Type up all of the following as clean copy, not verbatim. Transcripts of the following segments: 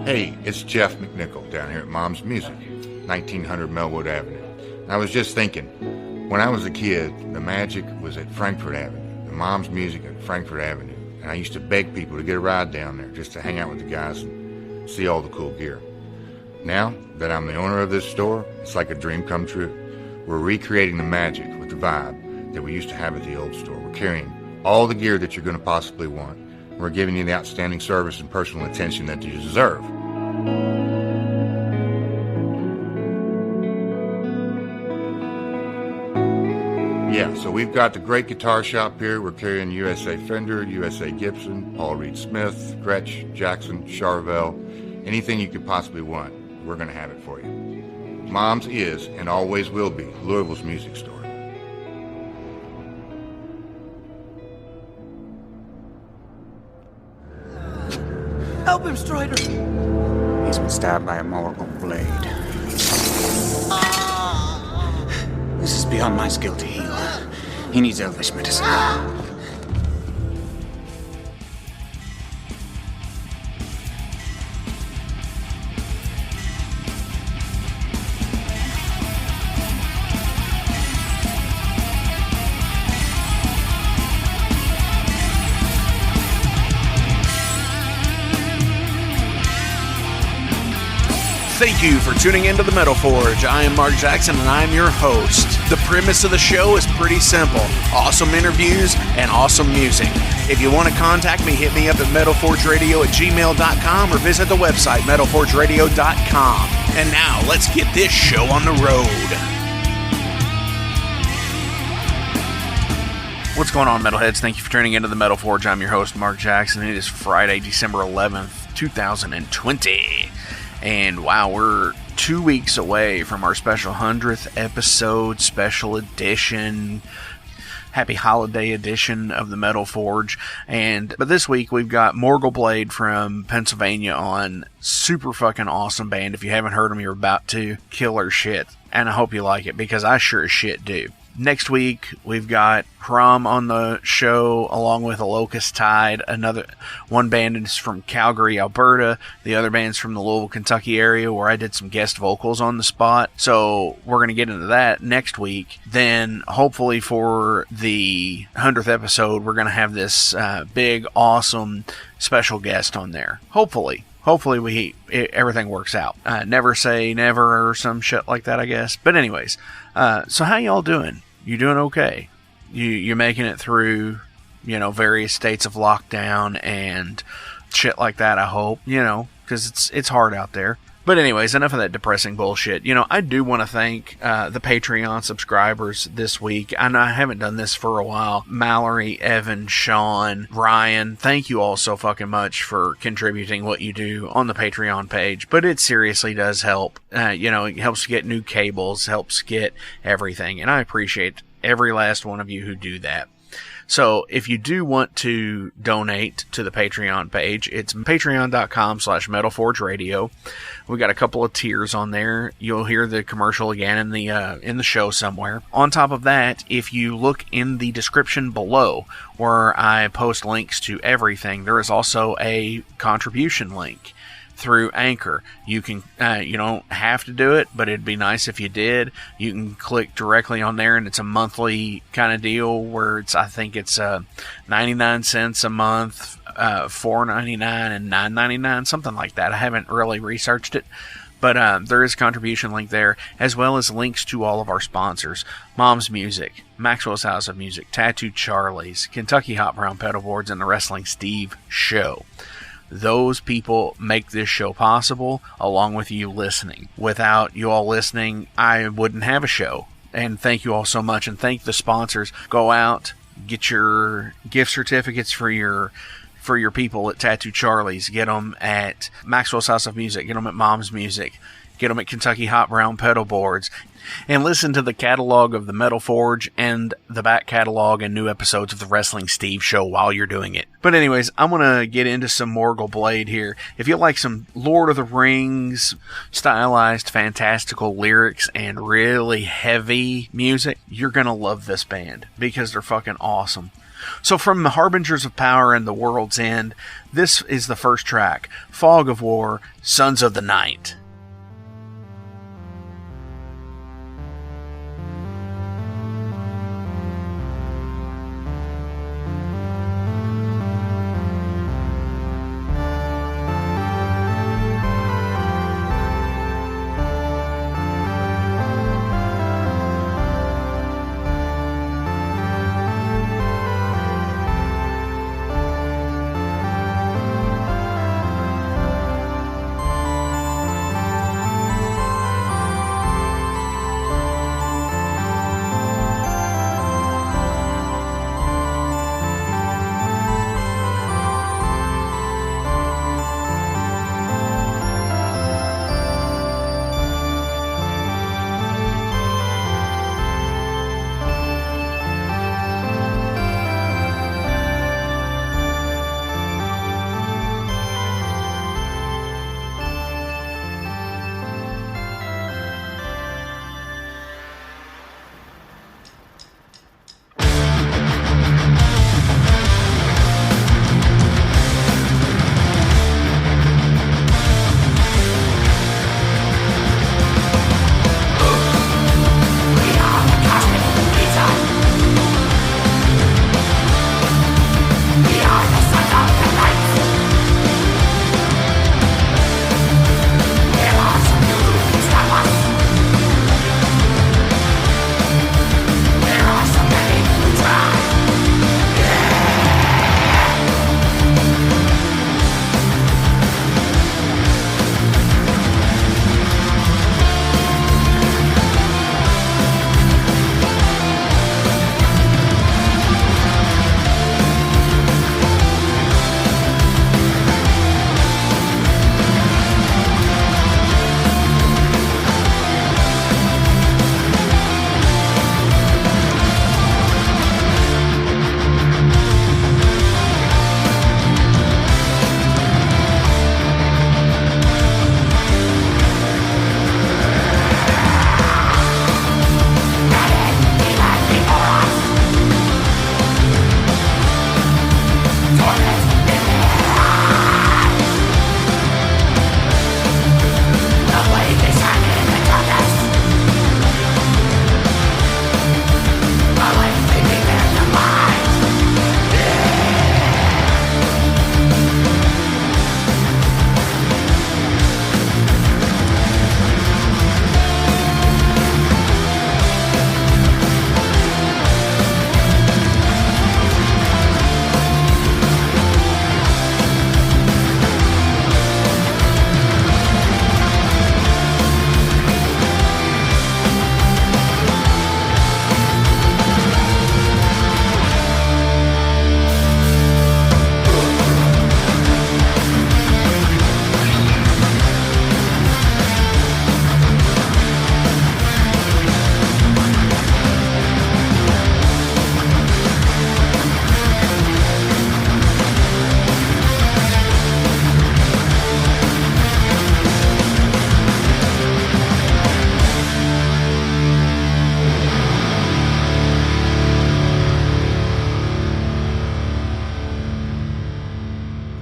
Hey, it's Jeff McNichol down here at Mom's Music, 1900 Melwood Avenue. I was just thinking, when I was a kid, the magic was at Frankfort Avenue, the Mom's Music at Frankfort Avenue, and I used to beg people to get a ride down there just to hang out with the guys and see all the cool gear. Now that I'm the owner of this store, it's like a dream come true. We're recreating the magic with the vibe that we used to have at the old store. We're carrying all the gear that you're going to possibly want. We're giving you the outstanding service and personal attention that you deserve. Yeah, so we've got the great guitar shop here. We're carrying USA Fender, USA Gibson, Paul Reed Smith, Gretsch, Jackson, Charvel, anything you could possibly want. We're going to have it for you. Mom's is and always will be Louisville's music store. Help him, Strider! He's been stabbed by a Morgul blade. This is beyond my skill to heal. He needs elvish medicine. Thank you for tuning into the Metal Forge. I am Mark Jackson and I'm your host. The premise of the show is pretty simple. Awesome interviews and awesome music. If you want to contact me, hit me up at metalforgeradio@gmail.com or visit the website metalforgeradio.com. And now let's get this show on the road. What's going on, Metalheads? Thank you for tuning into the Metal Forge. I'm your host, Mark Jackson. It is Friday, December 11th, 2020. And wow, we're 2 weeks away from our special 100th episode, special edition, happy holiday edition of the Metal Forge. But this week we've got Morgulbladehm from Pennsylvania on. Super fucking awesome band. If you haven't heard them, you're about to. Killer shit. And I hope you like it, because I sure as shit do. Next week, we've got Prom on the show, along with A Locust Tide. One band is from Calgary, Alberta. The other band's from the Louisville, Kentucky area, where I did some guest vocals on the spot. So we're going to get into that next week. Then, hopefully for the 100th episode, we're going to have this big, awesome special guest on there. Hopefully everything works out. Never say never or some shit like that, I guess. But anyways, so how y'all doing? You doing okay? You're making it through, various states of lockdown and shit like that, I hope, because it's hard out there. But anyways, enough of that depressing bullshit. I do want to thank the Patreon subscribers this week. I know I haven't done this for a while. Mallory, Evan, Sean, Ryan, thank you all so fucking much for contributing what you do on the Patreon page. But it seriously does help. It helps get new cables, helps get everything. And I appreciate every last one of you who do that. So if you do want to donate to the Patreon page, it's patreon.com/metalforgeradio. We got a couple of tiers on there. You'll hear the commercial again in the show somewhere. On top of that, if you look in the description below where I post links to everything, there is also a contribution link through Anchor. You can, you don't have to do it, but it'd be nice if you did. You can click directly on there, and it's a monthly kind of deal where I think it's 99 cents a month, $4.99 and $9.99, something like that. I haven't really researched it, but there is a contribution link there, as well as links to all of our sponsors: Mom's Music, Maxwell's House of Music, Tattoo Charlie's, Kentucky Hot Brown Pedalboards, and the Wrestling Steve Show. Those people make this show possible, along with you listening. Without you all listening, I wouldn't have a show. And thank you all so much. And thank the sponsors. Go out, get your gift certificates for your people at Tattoo Charlie's. Get them at Maxwell's House of Music. Get them at Mom's Music. Get them at Kentucky Hot Brown Pedalboards. And listen to the catalog of the Metal Forge and the back catalog and new episodes of the Wrestling Steve Show while you're doing it. But anyways, I'm going to get into some Morgulbladehm here. If you like some Lord of the Rings stylized fantastical lyrics and really heavy music, you're going to love this band because they're fucking awesome. So from the Harbingers of Power and the World's End, this is the first track, Fog of War, Sons of the Night.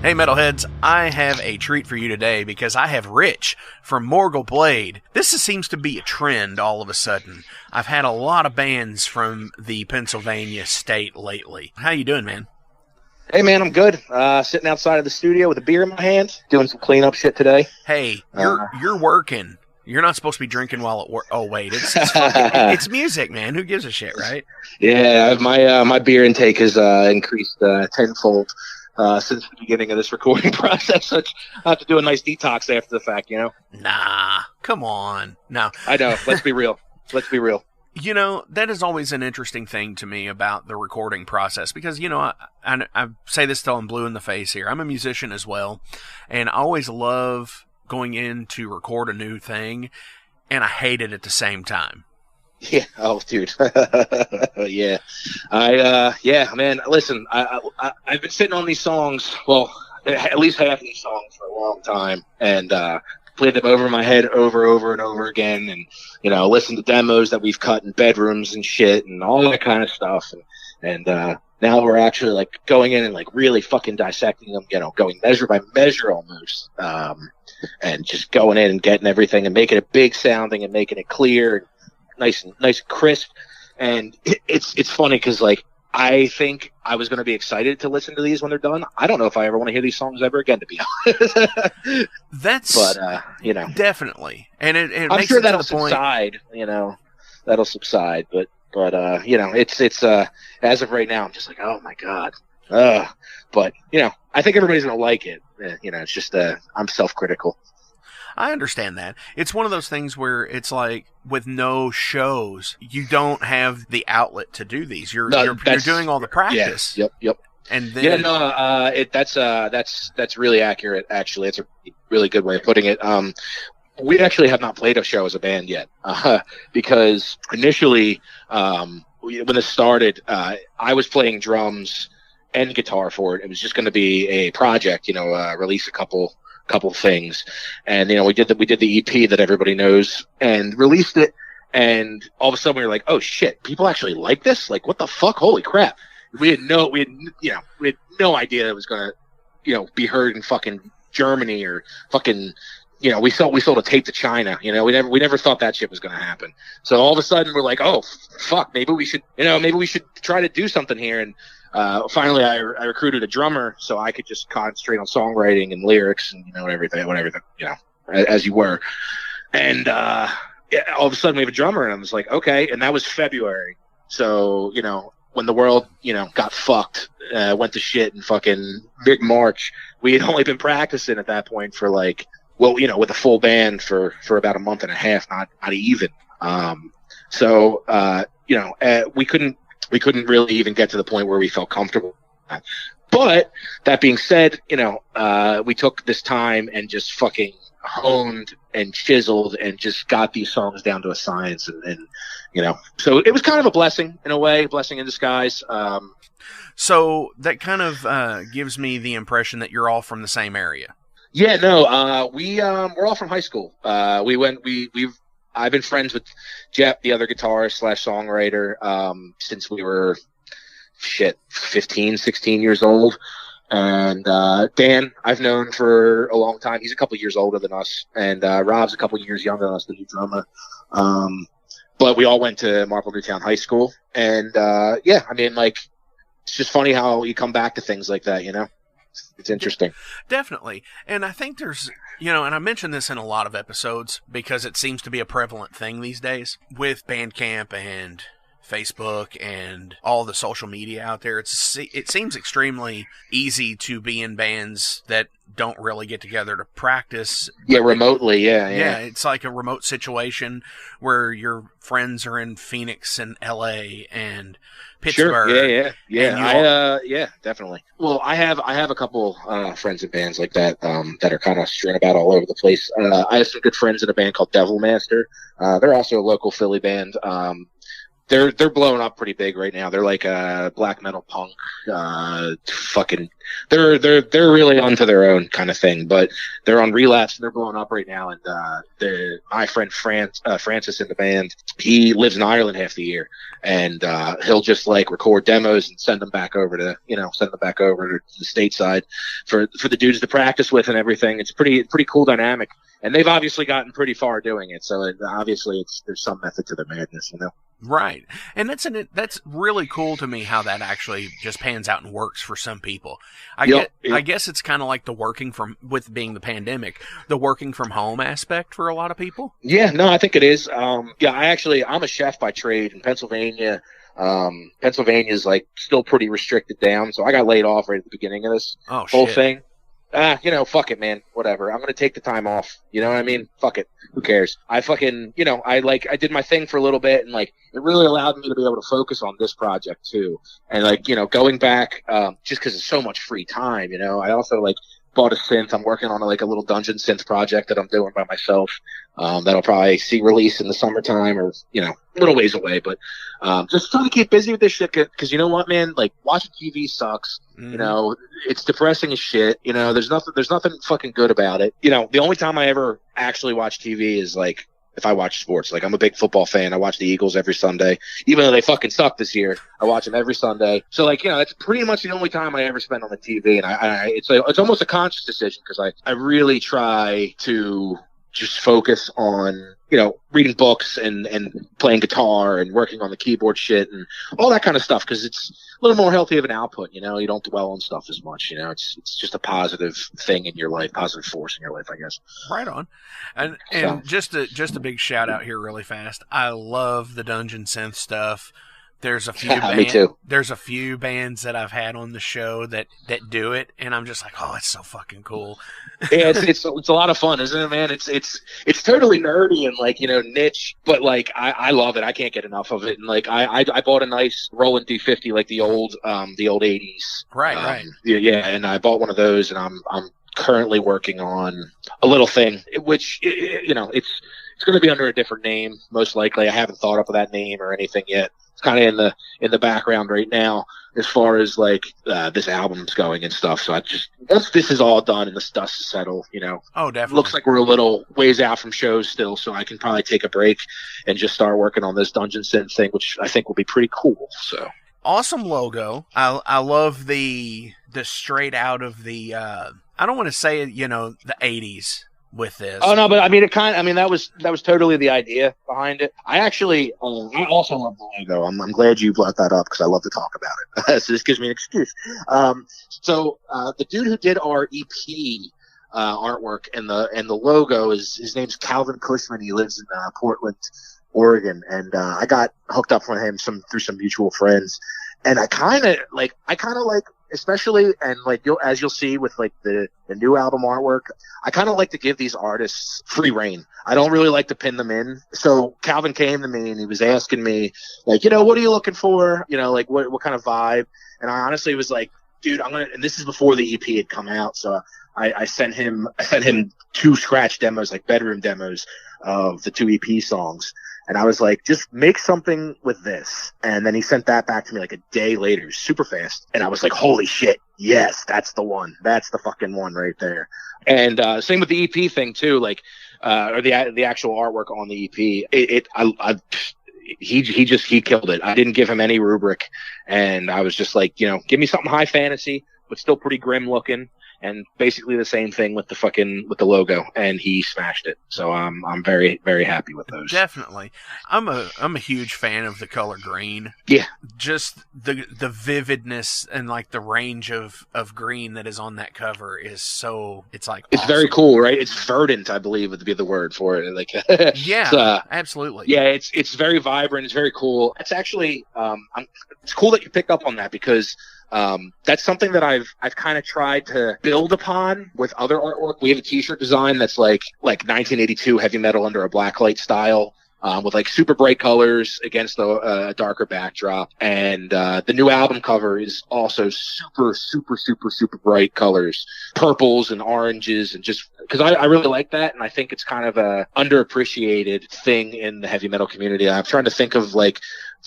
Hey Metalheads, I have a treat for you today because I have Rich from Morgul Blade. This seems to be a trend all of a sudden. I've had a lot of bands from the Pennsylvania state lately. How you doing, man? Hey man, I'm good. Sitting outside of the studio with a beer in my hand, doing some cleanup shit today. Hey, you're working. You're not supposed to be drinking while at work. Oh wait, it's music, man. Who gives a shit, right? Yeah, my beer intake has increased tenfold since the beginning of this recording process. So I have to do a nice detox after the fact, you know. Nah, come on. No, I know. Let's be real. Let's be real. You know, that is always an interesting thing to me about the recording process because, you know, I say this till I'm blue in the face here. I'm a musician as well, and I always love going in to record a new thing, and I hate it at the same time. Yeah. Oh, dude. Yeah. Yeah, man. Listen, I've been sitting on these songs, well, at least half of these songs for a long time, and played them over my head over and over again, and you know, listened to demos that we've cut in bedrooms and shit, and all that kind of stuff, and Now we're actually like going in and like really fucking dissecting them, going measure by measure almost, and just going in and getting everything and making it big sounding and making it clear, and nice and crisp. And it's funny because like I think I was going to be excited to listen to these when they're done. I don't know if I ever want to hear these songs ever again, to be honest. But definitely, and it I'm makes sure it that'll to the point. subside. That'll subside. But it's as of right now, I'm just like, oh my god. But I think everybody's going to like it. It's just I'm self-critical. I understand that. It's one of those things where it's like with no shows, you don't have the outlet to do these. You're doing all the practice. Yeah, yep. And then that's really accurate. Actually, it's a really good way of putting it. We actually have not played a show as a band yet because initially when this started, I was playing drums and guitar for it. It was just going to be a project, release a couple things, and we did the EP that everybody knows and released it, and all of a sudden we were like, oh shit, people actually like this, like what the fuck, holy crap. We had no idea it was gonna be heard in fucking Germany or fucking we sold a tape to China. We never thought that shit was gonna happen. So all of a sudden we're like, oh fuck, maybe we should try to do something here. And finally, I recruited a drummer so I could just concentrate on songwriting and lyrics and everything, as you were. And all of a sudden we have a drummer, and I was like, okay. And that was February. So when the world got fucked, went to shit in fucking mid-March, we had only been practicing at that point for like, with a full band for about a month and a half, not even. So we couldn't really even get to the point where we felt comfortable. But that being said, we took this time and just fucking honed and chiseled and just got these songs down to a science. And so it was kind of a blessing in a way, blessing in disguise. So that kind of gives me the impression that you're all from the same area. Yeah, no, we're all from high school. I've been friends with Jeff, the other guitarist / songwriter, since we were 15, 16 years old. And Dan, I've known for a long time. He's a couple years older than us, and Rob's a couple years younger than us, the new drummer. But we all went to Marple Newtown High School, and it's just funny how you come back to things like that, It's interesting. Definitely. And I think there's, and I mention this in a lot of episodes because it seems to be a prevalent thing these days with Bandcamp and Facebook and all the social media out there. It seems extremely easy to be in bands that don't really get together to practice. Yeah, remotely. Yeah. It's like a remote situation where your friends are in Phoenix and LA and Pittsburgh. Sure. Yeah. Definitely. Well, I have a couple friends in bands like that that are kind of strewn about all over the place. I have some good friends in a band called Devil Master. They're also a local Philly band. They're blowing up pretty big right now. They're like black metal punk, they're really onto their own kind of thing. But they're on Relapse and they're blowing up right now. And my friend Francis in the band, he lives in Ireland half the year, and he'll just like record demos and send them back over to the stateside for the dudes to practice with and everything. It's pretty cool dynamic. And they've obviously gotten pretty far doing it, so obviously there's some method to their madness, Right, and that's really cool to me how that actually just pans out and works for some people. I guess it's kind of like with being the pandemic, the working from home aspect for a lot of people. Yeah, no, I think it is. I'm a chef by trade in Pennsylvania. Pennsylvania's like still pretty restricted down, so I got laid off right at the beginning of this whole thing. Fuck it, man. Whatever. I'm going to take the time off. You know what I mean? Fuck it. Who cares? I fucking, I did my thing for a little bit, and like, it really allowed me to be able to focus on this project too. And like, going back, just cause it's so much free time, I also like bought a synth. I'm working on a little dungeon synth project that I'm doing by myself. That'll probably see release in the summertime or, a little ways away, but, just trying to keep busy with this shit. Cause you know what, man, like watching TV sucks. Mm-hmm. It's depressing as shit. There's nothing fucking good about it. The only time I ever actually watch TV is like if I watch sports. Like, I'm a big football fan. I watch the Eagles every Sunday, even though they fucking suck this year. I watch them every Sunday. So, like, you know, that's pretty much the only time I ever spend on the TV. And it's almost a conscious decision because I really try to just focus on, you know, reading books and playing guitar and working on the keyboard shit and all that kind of stuff, because it's a little more healthy of an output. You know, you don't dwell on stuff as much. You know, it's just a positive thing in your life, positive force in your life, I guess. Right on. And just a big shout out here really fast. I love the Dungeon Synth stuff. There's a few Me too. There's a few bands that I've had on the show that do it, and I'm just like, oh, it's so fucking cool. Yeah, it's a lot of fun, isn't it, man? It's totally nerdy and, like, you know, niche, but like I love it. I can't get enough of it. And like I bought a nice Roland D50, like the old 80s. Right. Yeah, and I bought one of those, and I'm currently working on a little thing, which, you know, it's going to be under a different name, most likely. I haven't thought up of that name or anything yet. It's kind of in the background right now as far as like this album's going and stuff. So once this is all done and the dust is settled, you know, oh, definitely. Looks like we're a little ways out from shows still, so I can probably take a break and just start working on this Dungeon Synth thing, which I think will be pretty cool. So awesome logo. I love the straight out of the I don't want to say, you know, the 80s with this. Oh no, but I mean, that was totally the idea behind it. I actually, I also love the logo. I'm glad you brought that up because I love to talk about it. So this gives me an excuse. So the dude who did our EP artwork and the logo his name's Calvin Cushman. He lives in Portland, Oregon, and I got hooked up with him through some mutual friends. And I kind of like, especially, and like as you'll see with like the new album artwork, I kind of like to give these artists free reign. I don't really like to pin them in. So Calvin came to me and he was asking me, like, you know, what are you looking for? You know, like what kind of vibe? And I honestly was like, dude, and this is before the EP had come out. So I sent him 2 scratch demos, like bedroom demos of the 2 EP songs. And I was like, just make something with this. And then he sent that back to me like a day later, super fast. And I was like, holy shit. Yes, that's the one. That's the fucking one right there. And same with the EP thing too, like, or the actual artwork on the EP. He killed it. I didn't give him any rubric. And I was just like, you know, give me something high fantasy, but still pretty grim looking. And basically the same thing with the logo, and he smashed it. So I'm very, very happy with those. Definitely, I'm a huge fan of the color green. Yeah, just the vividness and like the range of green that is on that cover is so it's like it's awesome. Very cool, right? It's verdant, I believe would be the word for it. Like yeah, absolutely. Yeah, it's very vibrant. It's very cool. It's actually it's cool that you picked up on that because. That's something that I've kind of tried to build upon with other artwork. We have a t-shirt design that's like 1982 heavy metal under a blacklight style, with like super bright colors against a darker backdrop. And the new album cover is also super, super, super, super bright colors, purples and oranges, and just because I really like that. And I think it's kind of a underappreciated thing in the heavy metal community. I'm trying to think of like,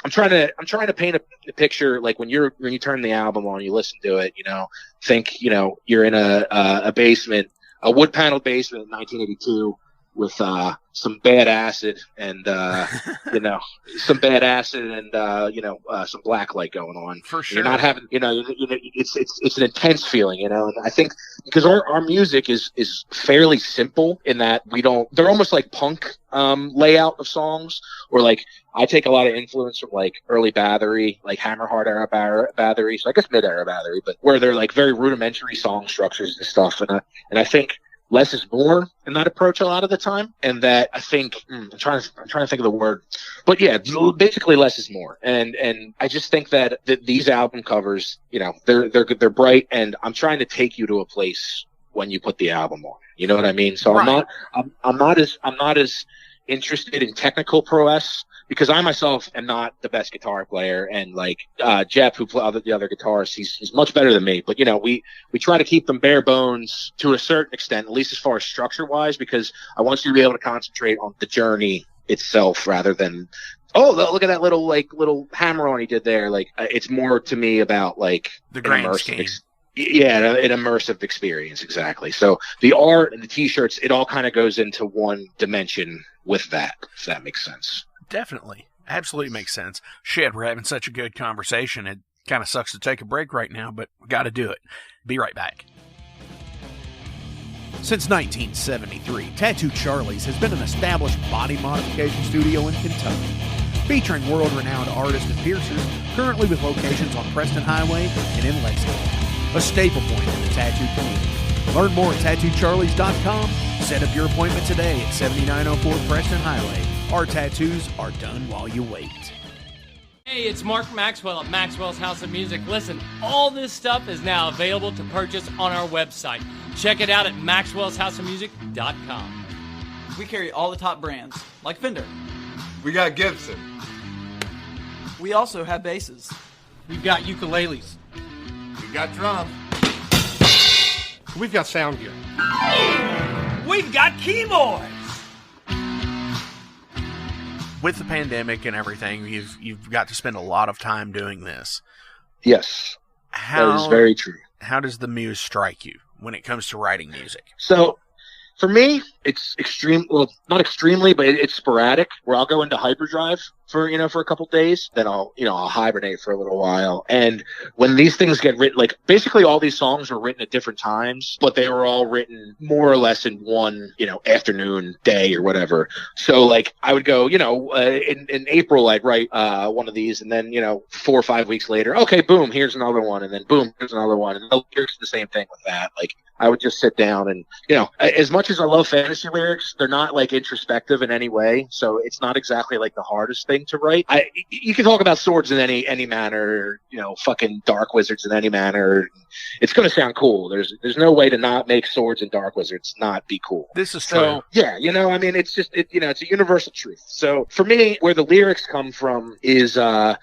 I'm trying to paint a picture like when you turn the album on, you listen to it, you know, think, you know, you're in a basement, a wood paneled basement in 1982 with some bad acid and you know, some bad acid and you know, some black light going on. For sure. You're not having, you know, it's an intense feeling, you know. And I think because our music is fairly simple in that they're almost like punk layout of songs, or like I take a lot of influence from like early Battery, like Hammerheart era Battery, so I guess mid era Battery, but where they're like very rudimentary song structures and stuff. And I think less is more in that approach a lot of the time, and that I think I'm trying to think of the word, but yeah, basically less is more. And I just think that these album covers, you know, they're bright, and I'm trying to take you to a place when you put the album on. You know what I mean? So right. I'm not as interested in technical prowess, because I myself am not the best guitar player, and like Jeff, who plays the other guitarists, he's much better than me. But you know, we try to keep them bare bones to a certain extent, at least as far as structure wise, because I want you to be able to concentrate on the journey itself rather than, oh, look at that little hammer on he did there. Like it's more to me about like the grand scheme. Yeah, an immersive experience, exactly. So the art and the T-shirts, it all kind of goes into one dimension with that, if that makes sense. Definitely. Absolutely makes sense. Shit, we're having such a good conversation. It kind of sucks to take a break right now, but we got to do it. Be right back. Since 1973, Tattoo Charlie's has been an established body modification studio in Kentucky, featuring world-renowned artists and piercers, currently with locations on Preston Highway and in Lexington, a staple point in the tattoo community. Learn more at tattoocharlies.com. Set up your appointment today at 7904 Preston Highway. Our tattoos are done while you wait. Hey, it's Mark Maxwell at Maxwell's House of Music. Listen, all this stuff is now available to purchase on our website. Check it out at maxwellshouseofmusic.com. We carry all the top brands, like Fender. We got Gibson. We also have basses. We've got ukuleles. We got drums. We've got sound gear. We've got keyboards. With the pandemic and everything, you've got to spend a lot of time doing this. Yes, that is very true. How does the muse strike you when it comes to writing music? So, for me, it's not extremely, but it's sporadic, where I'll go into hyperdrive for a couple days, then I'll hibernate for a little while. And when these things get written, like basically all these songs were written at different times, but they were all written more or less in one, afternoon, day or whatever. So like I would go, in April, I'd write one of these, and then, 4 or 5 weeks later, okay, boom, here's another one. And then boom, here's another one. And here's the same thing with that. Like I would just sit down and, as much as I love fantasy lyrics, they're not like introspective in any way. So it's not exactly like the hardest thing to write. You can talk about swords in any manner, fucking dark wizards in any manner. It's going to sound cool. There's no way to not make swords and dark wizards not be cool. This is true. So, yeah, it's just, it's a universal truth. So for me, where the lyrics come from is, I've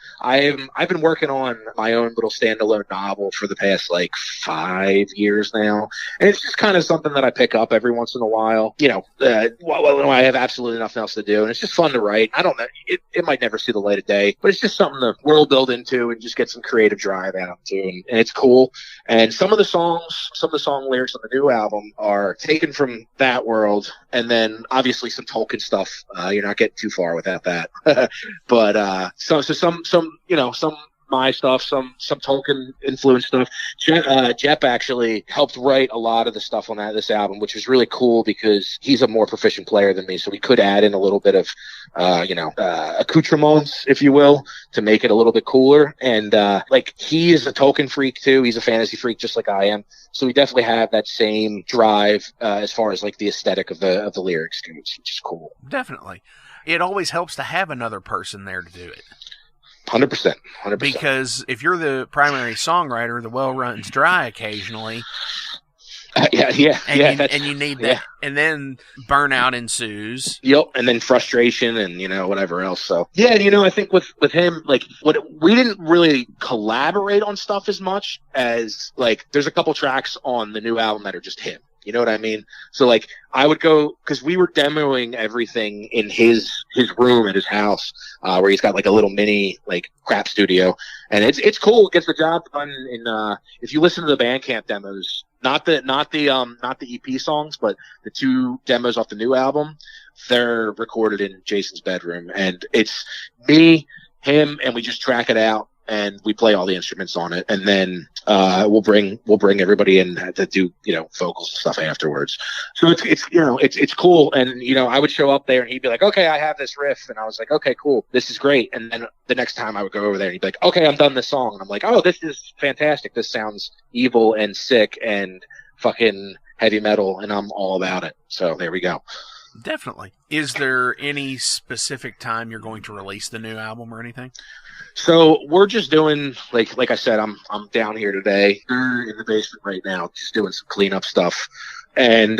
been working on my own little standalone novel for the past like 5 years now. And it's just kind of something that I pick up every once in a while, when I have absolutely nothing else to do. And it's just fun to write. I don't know. It might never see the light of day, but it's just something to world build into and just get some creative drive out to. And it's cool. And some of the song lyrics on the new album are taken from that world. And then obviously some Tolkien stuff. You're not getting too far without that. But some my stuff, some Tolkien influenced stuff. Jep actually helped write a lot of the stuff on this album, which was really cool because he's a more proficient player than me, so we could add in a little bit of accoutrements, if you will, to make it a little bit cooler. And he is a Tolkien freak too. He's a fantasy freak just like I am, so we definitely have that same drive as far as like the aesthetic of the lyrics goes, which is cool. Definitely, it always helps to have another person there to do it. 100%. Because if you're the primary songwriter, the well runs dry occasionally. And you need that. Yeah. And then burnout ensues. Yep. And then frustration and, whatever else. So, yeah, I think with him, like, we didn't really collaborate on stuff as much as, like, there's a couple tracks on the new album that are just him. You know what I mean? So like I would go, because we were demoing everything in his room at his house, where he's got like a little mini like crap studio, and it's cool. It gets the job done. In if you listen to the Bandcamp demos, not the EP songs, but the 2 demos off the new album, they're recorded in Jason's bedroom, and it's me, him, and we just track it out. And we play all the instruments on it, and then we'll bring everybody in to do vocals and stuff afterwards. So it's cool. And I would show up there, and he'd be like, "Okay, I have this riff," and I was like, "Okay, cool, this is great." And then the next time I would go over there, and he'd be like, "Okay, I'm done this song," and I'm like, "Oh, this is fantastic. This sounds evil and sick and fucking heavy metal, and I'm all about it." So there we go. Definitely. Is there any specific time you're going to release the new album or anything? So we're just doing like I said, I'm down here today. They're in the basement right now, just doing some cleanup stuff. And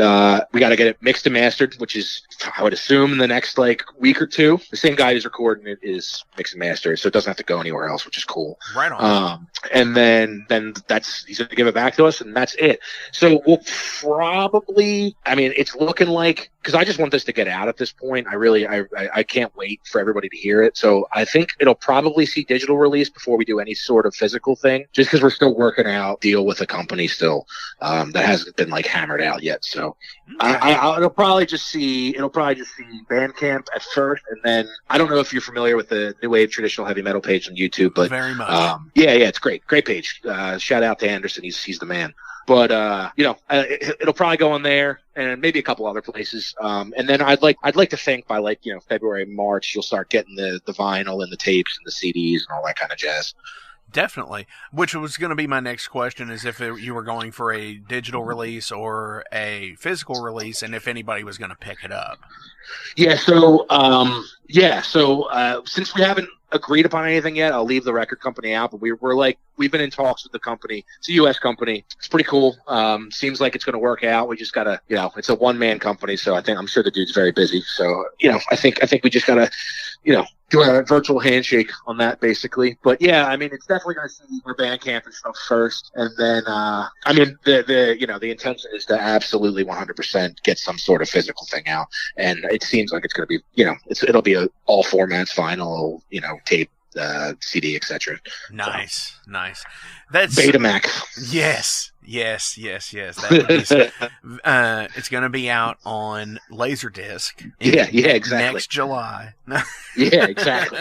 we got to get it mixed and mastered, which is I would assume in the next like week or two. The same guy who's recording it is mix and master, so it doesn't have to go anywhere else, which is cool. Right on. And then he's going to give it back to us, and that's it. So we'll probably, I mean, it's looking like, because I just want this to get out at this point. I can't wait for everybody to hear it. So I think it'll probably see digital release before we do any sort of physical thing, just because we're still working out deal with a company still that hasn't been like hammered out yet. So it'll probably just see Bandcamp at first, and then I don't know if you're familiar with the New Wave Traditional Heavy Metal page on YouTube, but very much. Yeah, it's great page. Shout out to Anderson, he's the man. But it'll probably go on there and maybe a couple other places. And then I'd like to think by like February, March, you'll start getting the vinyl and the tapes and the CDs and all that kind of jazz. Definitely. Which was going to be my next question, is if you were going for a digital release or a physical release, and if anybody was going to pick it up. Yeah. So since we haven't agreed upon anything yet, I'll leave the record company out, but we've been in talks with the company. It's a U.S. company. It's pretty cool. Seems like it's going to work out. We just gotta, it's a one-man company, so I'm sure the dude's very busy. So, I think we just gotta, do a virtual handshake on that, basically. But yeah, I mean, it's definitely going to see our Bandcamp and stuff first, and then, the intention is to absolutely 100% get some sort of physical thing out, and it seems like it's going to be, it'll be all formats, vinyl, tape, CD, etc. Nice. That's Betamax. Yes. That is, it's going to be out on Laserdisc. Yeah, exactly. Next July. Yeah, exactly.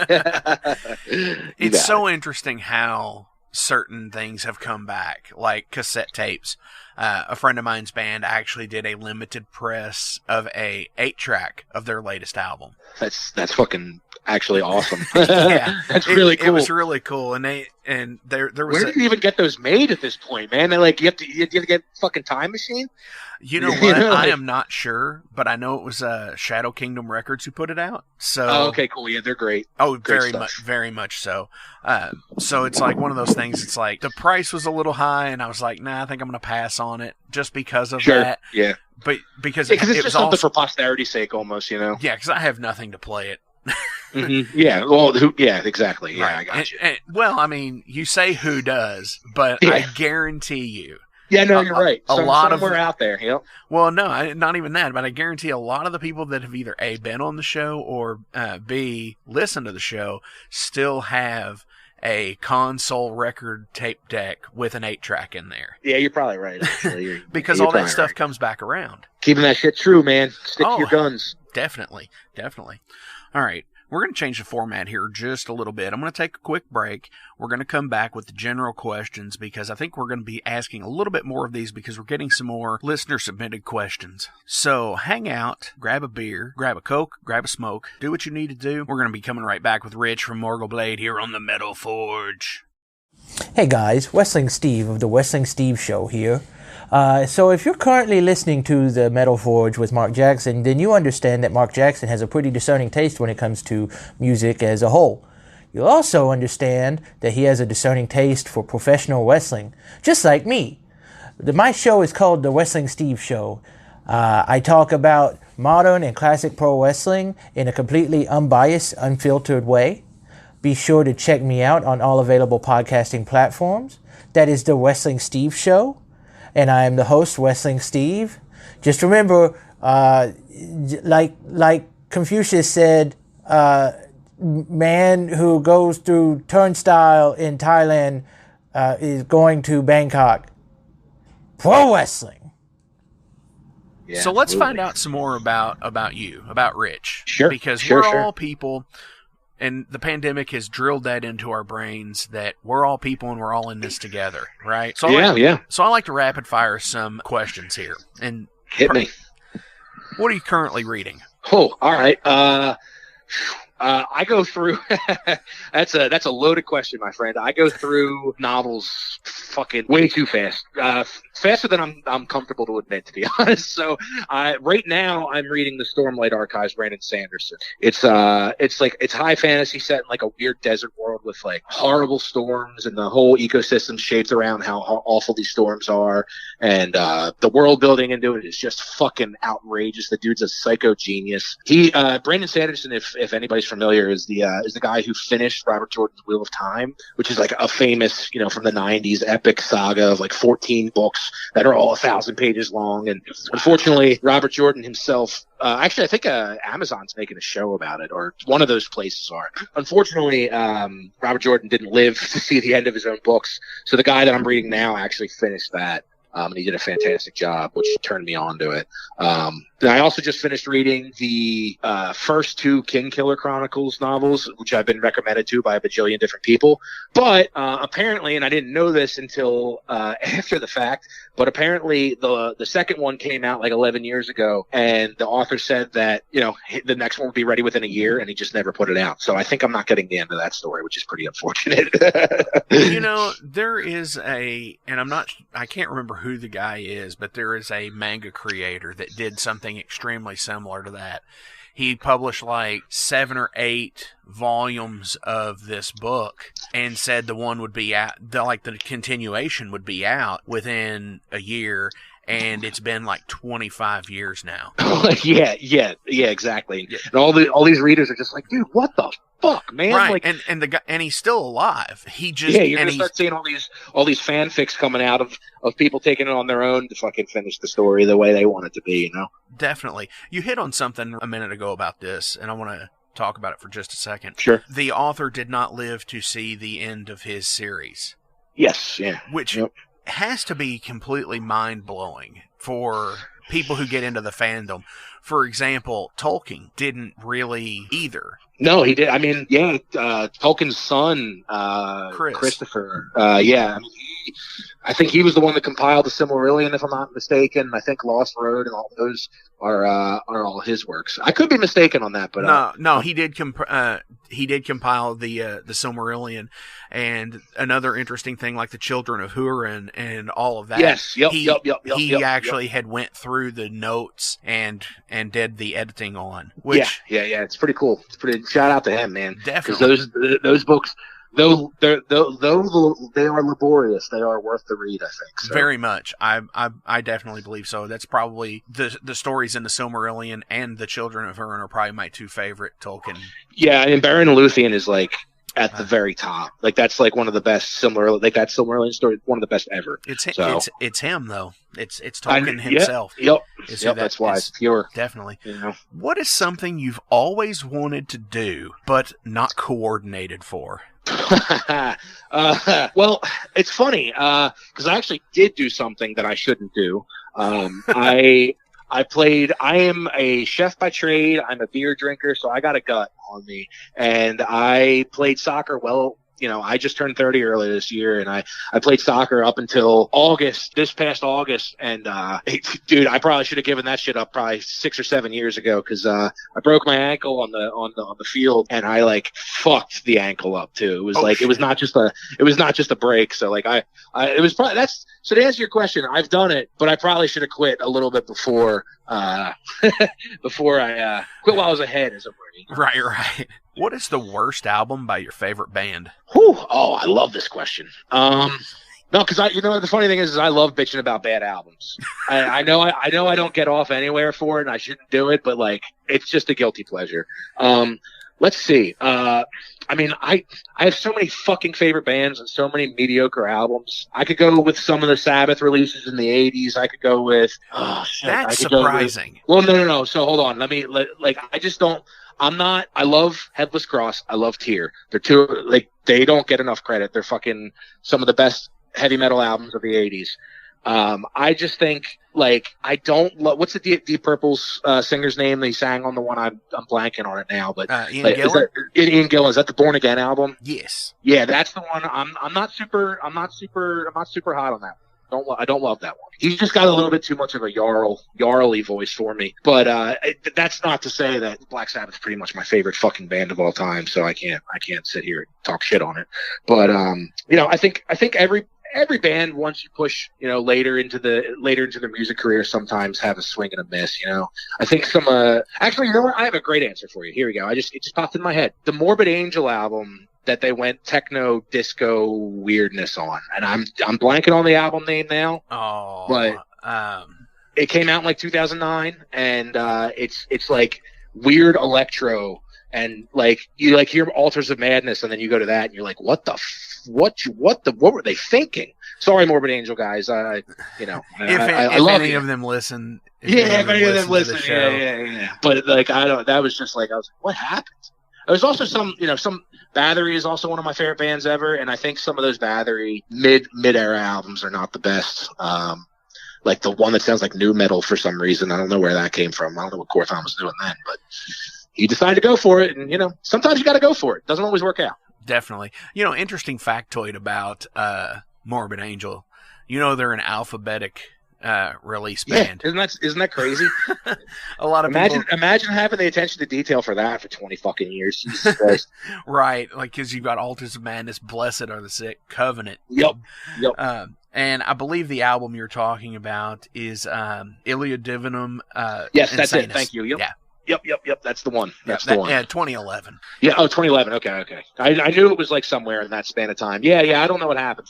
It's so interesting how certain things have come back, like cassette tapes. A friend of mine's band actually did a limited press of a 8-track of their latest album. That's fucking actually awesome. Yeah, that's really cool. It was really cool, and there was. Where did you even get those made at this point, man? You have to get fucking Time Machine. You know what? I am not sure, but I know it was Shadow Kingdom Records who put it out. So okay, cool. Yeah, they're great. Oh, great very much so. So it's like one of those things. It's like the price was a little high, and I was like, nah, I think I'm going to pass on it just because of that. Yeah. But because it's just something for posterity's sake, almost, Yeah, because I have nothing to play it. Mm-hmm. Yeah. Well. Yeah. Exactly. Yeah. Right. I got you. Well, I mean, you say who does, but I guarantee you. Yeah, no, you're right. Somewhere out there, yep. Well, no, not even that, but I guarantee a lot of the people that have either A, been on the show, or B, listened to the show, still have a console record tape deck with an 8-track in there. Yeah, you're probably right, actually. Because all that stuff comes back around. Keeping that shit true, man. Stick to your guns. Definitely. All right. We're going to change the format here just a little bit. I'm going to take a quick break. We're going to come back with the general questions because I think we're going to be asking a little bit more of these because we're getting some more listener-submitted questions. So hang out, grab a beer, grab a Coke, grab a smoke, do what you need to do. We're going to be coming right back with Rich from Morgul Blade here on the Metal Forge. Hey guys, Wrestling Steve of the Wrestling Steve Show here. So if you're currently listening to the Metal Forge with Mark Jackson, then you understand that Mark Jackson has a pretty discerning taste when it comes to music as a whole. You'll also understand that he has a discerning taste for professional wrestling, just like me. My show is called The Wrestling Steve Show. I talk about modern and classic pro wrestling in a completely unbiased, unfiltered way. Be sure to check me out on all available podcasting platforms. That is The Wrestling Steve Show. And I am the host, Wrestling Steve. Just remember, like Confucius said, man who goes through turnstile in Thailand is going to Bangkok. Pro wrestling. Yeah, so let's find out some more about you, about Rich. Sure. Because we're all people. And the pandemic has drilled that into our brains that we're all people and we're all in this together, right? So So I like to rapid fire some questions here. And hit me. What are you currently reading? Oh, all right. I go through. That's a loaded question, my friend. I go through novels fucking way too fast, faster than I'm comfortable to admit, to be honest. So, right now I'm reading the Stormlight Archives, Brandon Sanderson. It's high fantasy set in like a weird desert world with like horrible storms, and the whole ecosystem shaped around how awful these storms are, and the world building into it is just fucking outrageous. The dude's a psycho genius. Brandon Sanderson, if anybody's familiar, is the guy who finished Robert Jordan's Wheel of Time, which is like a famous, from the 90s epic saga of like 14 books that are all 1,000 pages long. And unfortunately, Robert Jordan himself, actually, I think Amazon's making a show about it, or one of those places are. Unfortunately, Robert Jordan didn't live to see the end of his own books. So the guy that I'm reading now actually finished that. And he did a fantastic job, which turned me on to it. And I also just finished reading the first 2 King Killer Chronicles novels, which I've been recommended to by a bajillion different people. But apparently, and I didn't know this until after the fact, but apparently the second one came out like 11 years ago, and the author said that, the next one will be ready within a year, and he just never put it out. So I think I'm not getting the end of that story, which is pretty unfortunate. There is I can't remember who the guy is, but there is a manga creator that did something extremely similar to that. He published like 7 or 8 volumes of this book and said the one would be out, the continuation would be out within a year, and it's been like 25 years now. yeah, exactly. Yeah. And all these readers are just like, dude, what the fuck, man? Right, like, and the guy, and he's still alive. You're gonna start seeing all these fanfics coming out of people taking it on their own to fucking finish the story the way they want it to be, Definitely. You hit on something a minute ago about this, and I want to talk about it for just a second. Sure. The author did not live to see the end of his series. Yes, yeah. Which has to be completely mind-blowing for people who get into the fandom. For example, Tolkien didn't really either. No, he did. I mean, Tolkien's son, Christopher. I think he was the one that compiled the Silmarillion, if I'm not mistaken. I think Lost Road and all those are all his works. I could be mistaken on that, but no, he did compile the Silmarillion, and another interesting thing like the Children of Hurin and all of that. Yes, he actually had went through the notes and did the editing on. Which, yeah, it's pretty cool. It's pretty. Shout out to him, man. Definitely, because those books. Though they are laborious, they are worth the read, I think. So. Very much. I definitely believe so. That's probably the stories in the Silmarillion and the Children of Hurin are probably my 2 favorite Tolkien. Yeah, and Baron Luthien is like at the very top. Like that's like one of the best Silmarillion. Like that Silmarillion story, one of the best ever. It's him though. It's Tolkien himself. That's why it's pure. Definitely. What is something you've always wanted to do but not coordinated for? Well, it's funny because I actually did do something that I shouldn't do. I am a chef by trade. I'm a beer drinker, so I got a gut on me, and I played soccer. Well, I just turned 30 earlier this year, and I played soccer up until this past August, and dude, I probably should have given that shit up probably 6 or 7 years ago because I broke my ankle on the field, and I like fucked the ankle up too. It was it was not just a break. So like it was probably so to answer your question, I've done it, but I probably should have quit a little bit before before I quit while I was ahead, as it were. Right. What is the worst album by your favorite band? Oh, I love this question. No, because the funny thing is I love bitching about bad albums. I know I don't get off anywhere for it, and I shouldn't do it, but like it's just a guilty pleasure. Let's see. I mean, I have so many fucking favorite bands and so many mediocre albums. I could go with some of the Sabbath releases in the 80s. I could go with that's surprising. No. So hold on. I just don't. I love Headless Cross. I love Tear. They're they don't get enough credit. They're fucking some of the best heavy metal albums of the 80s. I just think I don't love, what's the Deep Purple's singer's name? They sang on the one I'm blanking on it now, but Ian Gillan? Ian Gillan, is that the Born Again album? Yes. Yeah, that's the one. I'm not super hot on that. I don't love that one. He's just got a little bit too much of a Jarl-y voice for me. But that's not to say that Black Sabbath's pretty much my favorite fucking band of all time. So I can't sit here and talk shit on it. But I think every band, once you push, later into their music career, sometimes have a swing and a miss. I think some. Actually, you know what? I have a great answer for you. Here we go. It just popped in my head. The Morbid Angel album that they went techno disco weirdness on, and I'm blanking on the album name now. Oh, but it came out in like 2009, and it's like weird electro, and like you like hear Altars of Madness, and then you go to that, and you're like, what were they thinking? Sorry, Morbid Angel guys. I if love any you. of them listen. If any of them listen. Yeah. But like that was just like I was like, what happened? There's also some Battery is also one of my favorite bands ever, and I think some of those Battery mid-era albums are not the best. Like the one that sounds like new metal for some reason. I don't know where that came from. I don't know what Corthon was doing then, but he decided to go for it, and sometimes you got to go for it. Doesn't always work out. Definitely. Interesting factoid about Morbid Angel. They're an alphabetic release band. Isn't that crazy? A lot of imagine people... having the attention to detail for that for 20 fucking years. Jesus Christ. Right, like because you've got Altars of Madness, Blessed Are the Sick, Covenant. Yep. And I believe the album you're talking about is Ilia Divinum. Yes, that's Insanus. It. Thank you. Yep. Yeah. Yep. That's the one. That's the one. Yeah, 2011. Yeah. Oh, 2011. Okay. I knew it was like somewhere in that span of time. Yeah. I don't know what happened.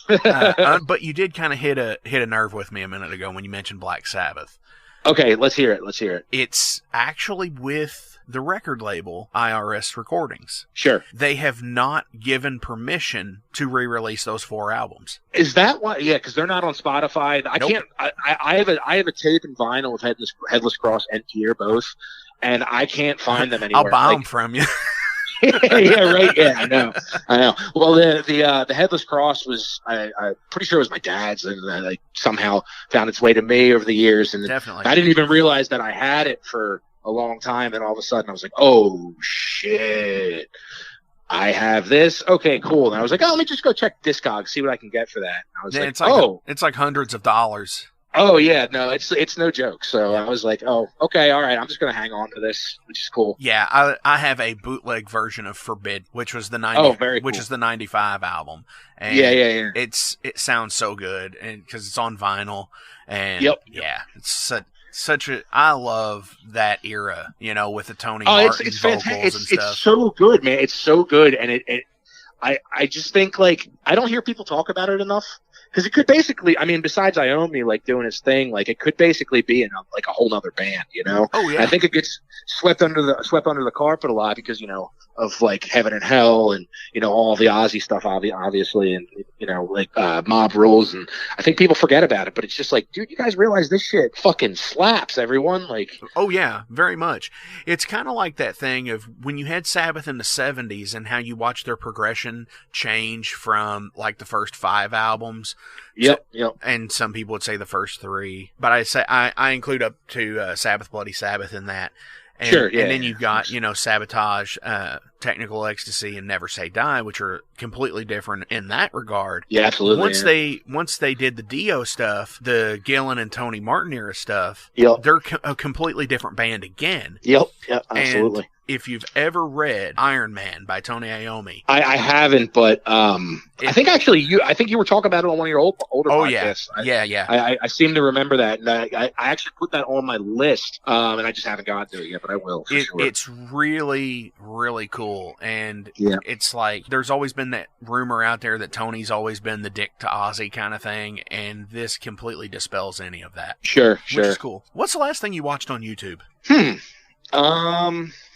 But you did kind of hit a nerve with me a minute ago when you mentioned Black Sabbath. Okay, let's hear it. It's actually with the record label IRS Recordings. Sure. They have not given permission to re-release those 4 albums. Is that why? Yeah, because they're not on Spotify. I Nope. can't. I have a tape and vinyl of Headless Cross and Tear both, and I can't find them anywhere. I'll buy them from you. Yeah, right. Yeah, I know. Well, the Headless Cross was, I'm pretty sure it was my dad's, and I somehow found its way to me over the years. And Definitely. I didn't even realize that I had it for a long time. And all of a sudden I was like, oh shit, I have this. Okay, cool. And I was like, let me just go check Discogs, see what I can get for that. And I was it's like hundreds of dollars. Oh yeah, no, it's no joke. So I was like, oh, okay, all right, I'm just gonna hang on to this, which is cool. Yeah, I have a bootleg version of Forbid, which was the which is the 95 album. And yeah. It sounds so good, and because it's on vinyl, and yeah, it's such a. I love that era, with the Tony Martin it's vocals fantastic. and stuff. It's so good, man. It's so good, and I just think like I don't hear people talk about it enough. Because it could basically, besides Iommi, like, doing his thing, like, it could basically be in a whole nother band, Oh, yeah. And I think it gets swept under the carpet a lot because, of, like, Heaven and Hell and, all the Ozzy stuff, obviously, and, Mob Rules, and I think people forget about it, but it's just like, dude, you guys realize this shit fucking slaps, everyone? Like, oh, yeah, very much. It's kind of like that thing of when you had Sabbath in the 70s and how you watch their progression change from, like, the first 5 albums. Yep. And some people would say the first 3, but I include up to Sabbath, Bloody Sabbath in that. And, sure, yeah. And then you've got, Sabotage, Technical Ecstasy, and Never Say Die, which are completely different in that regard. Yeah, absolutely. Once they did the Dio stuff, the Gillan and Tony Martin era stuff, yep. They're a completely different band again. Yep, absolutely. And if you've ever read Iron Man by Tony Iommi, I haven't, but I think actually you were talking about it on one of your older podcasts. Yeah. I seem to remember that, and I actually put that on my list, and I just haven't gotten to it yet, but I will. For sure. It's really, really cool, and it's like there's always been that rumor out there that Tony's always been the dick to Ozzy kind of thing, and this completely dispels any of that. Sure. Which is cool. What's the last thing you watched on YouTube?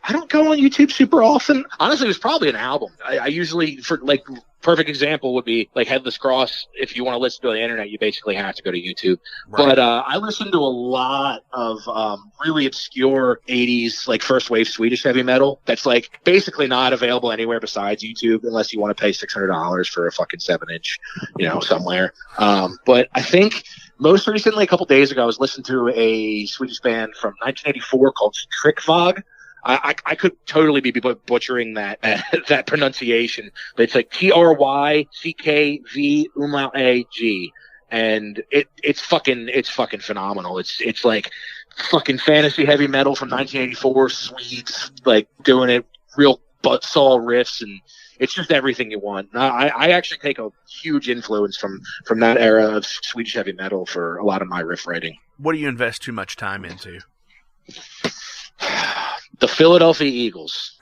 I don't go on YouTube super often. Honestly, it was probably an album. I usually, for like, perfect example would be like Headless Cross. If you want to listen to the internet, you basically have to go to YouTube. Right. But I listen to a lot of really obscure 80s, like first wave Swedish heavy metal that's like basically not available anywhere besides YouTube unless you want to pay $600 for a fucking 7-inch, somewhere. But I think most recently, a couple days ago, I was listening to a Swedish band from 1984 called Trickvag. I could totally be butchering that pronunciation, but it's like TRYCKV umlaut AG, and it's fucking phenomenal. It's like fucking fantasy heavy metal from 1984, Swedes like doing it, real buzzsaw riffs, and it's just everything you want. I actually take a huge influence from that era of Swedish heavy metal for a lot of my riff writing. What do you invest too much time into? The Philadelphia Eagles.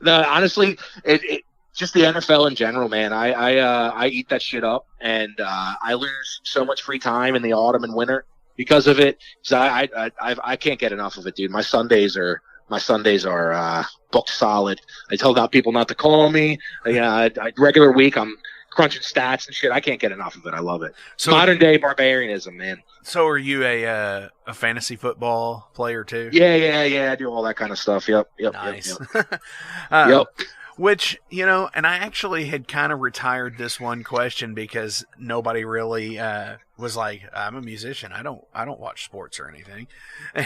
No, honestly, it just the NFL in general, man. I eat that shit up, and I lose so much free time in the autumn and winter because of it. So I can't get enough of it, dude. My Sundays are booked solid. I told out people not to call me. Regular week, I'm crunching stats and shit. I can't get enough of it. I love it. So, modern day barbarianism, man. So are you a fantasy football player too? Yeah. I do all that kind of stuff. Yep. Nice. Yep. Which, and I actually had kind of retired this one question because nobody really was like, I'm a musician. I don't watch sports or anything.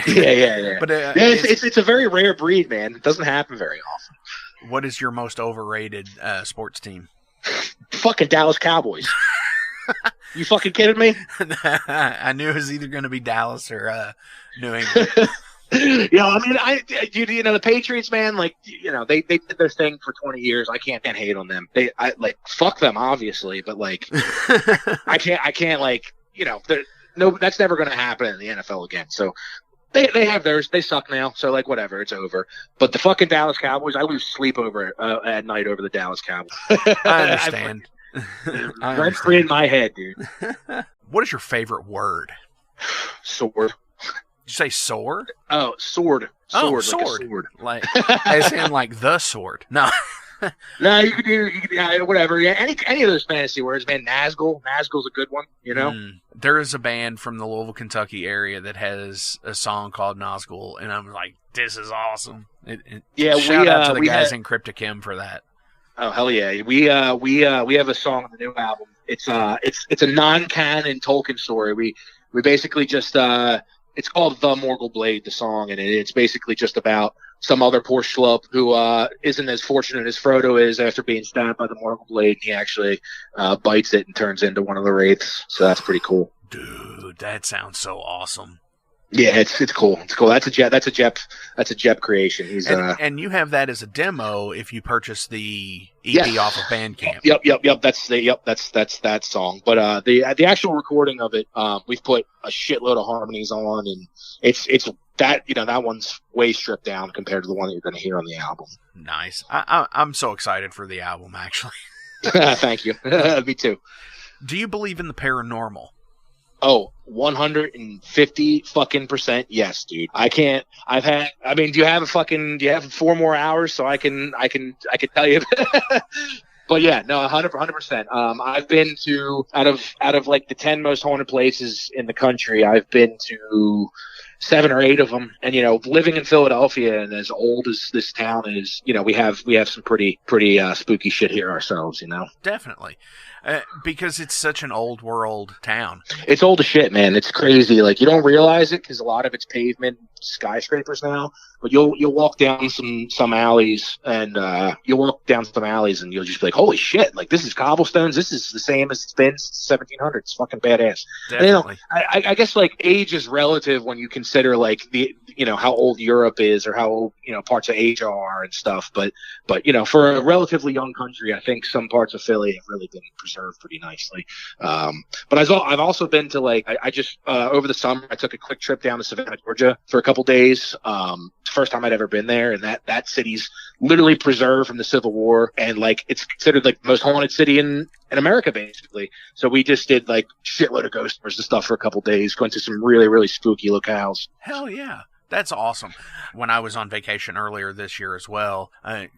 Yeah. But it's a very rare breed, man. It doesn't happen very often. What is your most overrated sports team? Fucking Dallas Cowboys. You fucking kidding me? I knew it was either going to be Dallas or New England. I mean, the Patriots, man, like, they did their thing for 20 years. I can't hate on them. Fuck them, obviously, but like, I can't like, that's never going to happen in the NFL again. So they have theirs. They suck now. So like, whatever, it's over. But the fucking Dallas Cowboys, I lose sleep over at night over the Dallas Cowboys. I understand. Rent free in my head, dude. What is your favorite word? Sword. Did you say sword? Oh, sword. Sword. Like a sword. Like as in like the sword. No. No, you could do whatever. Yeah, any of those fantasy words, man. Nazgul's a good one, There is a band from the Louisville, Kentucky area that has a song called Nazgul, and I'm like, this is awesome. Shout out to the guys in Cryptichem for that. Oh hell yeah! We have a song on the new album. It's a non-canon Tolkien story. We basically just it's called The Morgul Blade, the song, and it's basically just about some other poor schlup who isn't as fortunate as Frodo is after being stabbed by the Morgul Blade. He actually bites it and turns into one of the wraiths. So that's pretty cool. Dude, that sounds so awesome. Yeah, it's cool. It's cool. That's a Jep creation. He's and you have that as a demo if you purchase the EP off of Bandcamp. Yep. That's that song. But the actual recording of it, we've put a shitload of harmonies on, and it's that that one's way stripped down compared to the one that you're going to hear on the album. Nice. I'm so excited for the album, actually. Thank you. Me too. Do you believe in the paranormal? Oh, 150 fucking %. Yes, dude. I can't. Do you have 4 more hours so I can tell you? But yeah, no, 100%. I've been to out of like the 10 most haunted places in the country. I've been to 7 or 8 of them. And living in Philadelphia and as old as this town is, we have some pretty spooky shit here ourselves. Definitely. Because it's such an old world town. It's old as shit, man. It's crazy. Like, you don't realize it because a lot of it's pavement, skyscrapers now. But you'll walk down some alleys, and you'll just be like, holy shit! Like, this is cobblestones. This is the same as it's been since 1700. It's fucking badass. Definitely. And, I guess like age is relative when you consider like the how old Europe is or how old parts of Asia are and stuff. But for a relatively young country, I think some parts of Philly have really been preserved pretty nicely. But I've also been to like I just over the summer I took a quick trip down to Savannah, Georgia for a couple days. First time I'd ever been there, and that city's literally preserved from the Civil War, and like it's considered like the most haunted city in America, basically. So we just did like shitload of ghost tours and stuff for a couple days, going to some really, really spooky locales. Hell yeah. That's awesome. When I was on vacation earlier this year as well,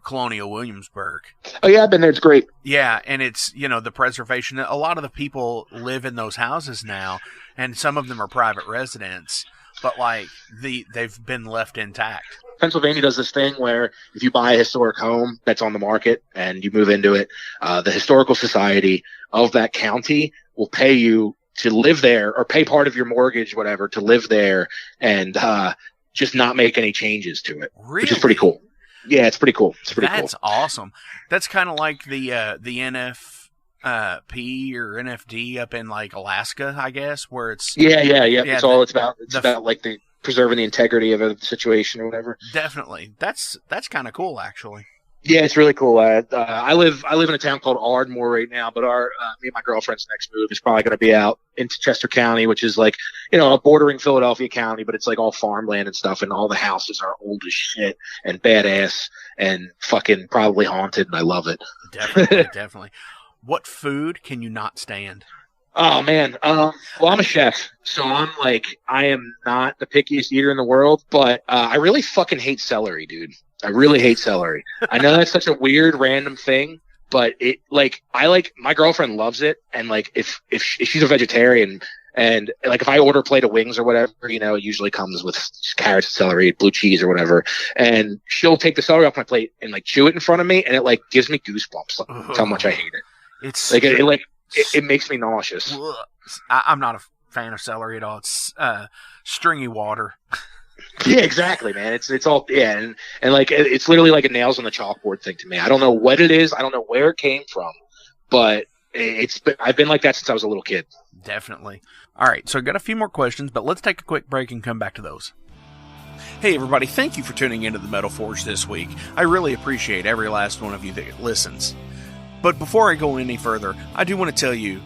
Colonial Williamsburg. Oh yeah, I've been there. It's great. Yeah, and it's, the preservation. A lot of the people live in those houses now, and some of them are private residents, but like they've been left intact. Pennsylvania does this thing where if you buy a historic home that's on the market and you move into it, the Historical Society of that county will pay you to live there or pay part of your mortgage, whatever, to live there and just not make any changes to it, really? Which is pretty cool. Yeah, it's pretty cool. That's awesome. That's kind of like the P or NFD up in like Alaska, I guess, where it's yeah. It's about like the preserving the integrity of a situation or whatever. Definitely, that's kind of cool, actually. Yeah, it's really cool. I live in a town called Ardmore right now, but me and my girlfriend's next move is probably going to be out into Chester County, which is like, bordering Philadelphia County, but it's like all farmland and stuff, and all the houses are old as shit and badass and fucking probably haunted, and I love it. Definitely. What food can you not stand? Oh man, well, I'm a chef, so I am not the pickiest eater in the world, but I really fucking hate celery, dude. I really hate celery. I know that's such a weird, random thing, but my girlfriend loves it, and like if she's a vegetarian, and like if I order a plate of wings or whatever, it usually comes with carrots, celery, blue cheese or whatever, and she'll take the celery off my plate and like chew it in front of me, and it like gives me goosebumps. That's how much I hate it. It's like it makes me nauseous. I'm not a fan of celery at all. It's stringy water. Yeah, exactly, man. It's all and like it's literally like a nails on the chalkboard thing to me. I don't know what it is. I don't know where it came from, but I've been like that since I was a little kid. Definitely. All right, so I got a few more questions, but let's take a quick break and come back to those. Hey everybody, thank you for tuning into the Metal Forge this week. I really appreciate every last one of you that listens. But before I go any further, I do want to tell you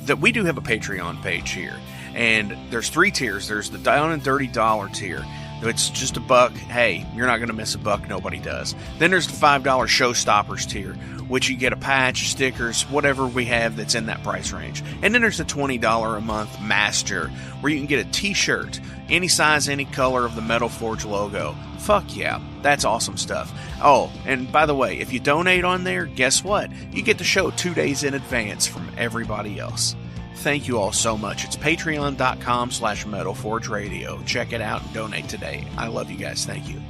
that we do have a Patreon page here. And there's 3 tiers. There's the down and dirty dollar tier. It's just $1. Hey, you're not going to miss $1. Nobody does. Then there's the $5 showstoppers tier, which you get a patch, stickers, whatever we have that's in that price range. And then there's the $20 a month master, where you can get a t-shirt, any size, any color of the Metal Forge logo. Fuck yeah, that's awesome stuff. Oh, and by the way, if you donate on there, guess what? You get the show 2 days in advance from everybody else. Thank you all so much. It's patreon.com/metalforgeradio. Check it out and donate today. I love you guys. Thank you.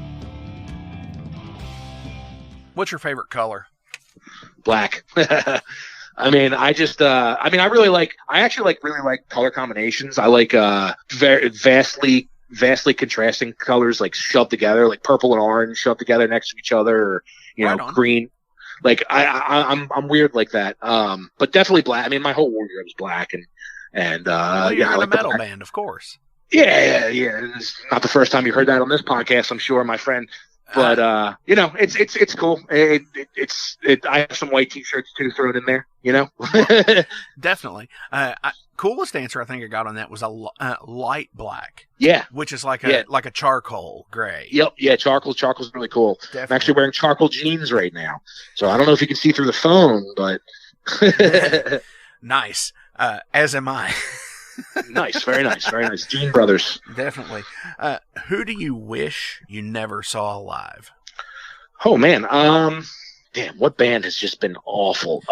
What's your favorite color? Black. I actually really like color combinations. I like very vastly contrasting colors, like shoved together, like purple and orange shoved together next to each other, or green. Like I'm weird like that. But definitely black. I mean, my whole wardrobe is black, and you're I in like a metal band, of course. Yeah. It's not the first time you heard that on this podcast, I'm sure, my friend. But it's cool. I have some white t-shirts too thrown in there. Definitely. Coolest answer I think I got on that was a light black. Yeah, which is like a charcoal gray. Yep. Yeah, charcoal's really cool. Definitely. I'm actually wearing charcoal jeans right now, so I don't know if you can see through the phone, but nice. As am I. Nice, very nice, very nice. Jean Brothers. Definitely. Who do you wish you never saw live? Oh man, damn, what band has just been awful?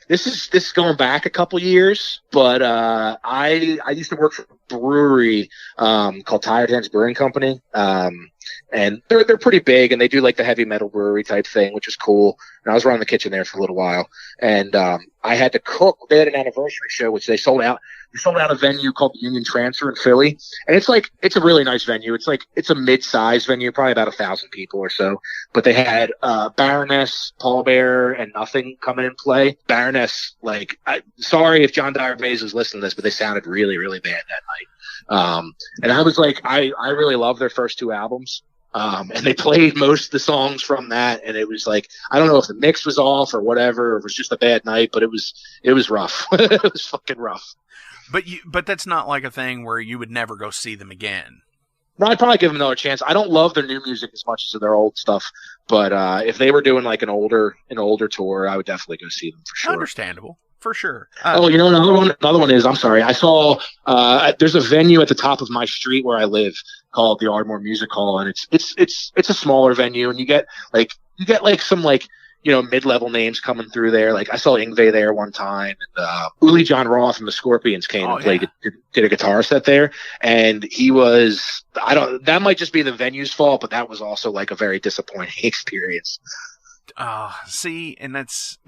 This is going back a couple years, but I used to work for a brewery called Tired Hands Brewing Company, and they're pretty big, and they do like the heavy metal brewery type thing, which is cool. And I was running the kitchen there for a little while, and I had to cook. They had an anniversary show, which they sold out. We sold out a venue called the Union Transfer in Philly, and it's a really nice venue. It's a mid-sized venue, probably about 1,000 people or so. But they had Baroness, Pallbearer, and Nothing coming in play. Baroness, sorry if John Dyer Bays is listening to this, but they sounded really, really bad that night. And I was like, I really love their first 2 albums. And they played most of the songs from that, and it was like, I don't know if the mix was off or whatever, or it was just a bad night, but it was rough. It was fucking rough. But that's not like a thing where you would never go see them again. No, I'd probably give them another chance. I don't love their new music as much as their old stuff, but if they were doing like an older tour, I would definitely go see them for sure. Understandable. For sure. Another one is, I'm sorry, I saw there's a venue at the top of my street where I live called the Ardmore Music Hall, and it's a smaller venue, and you get some mid-level names coming through there. Like I saw Yngwie there one time, and Uli John Roth from the Scorpions came and played, did a guitar set there, and he was, that might just be the venue's fault, but that was also like a very disappointing experience. See, and it's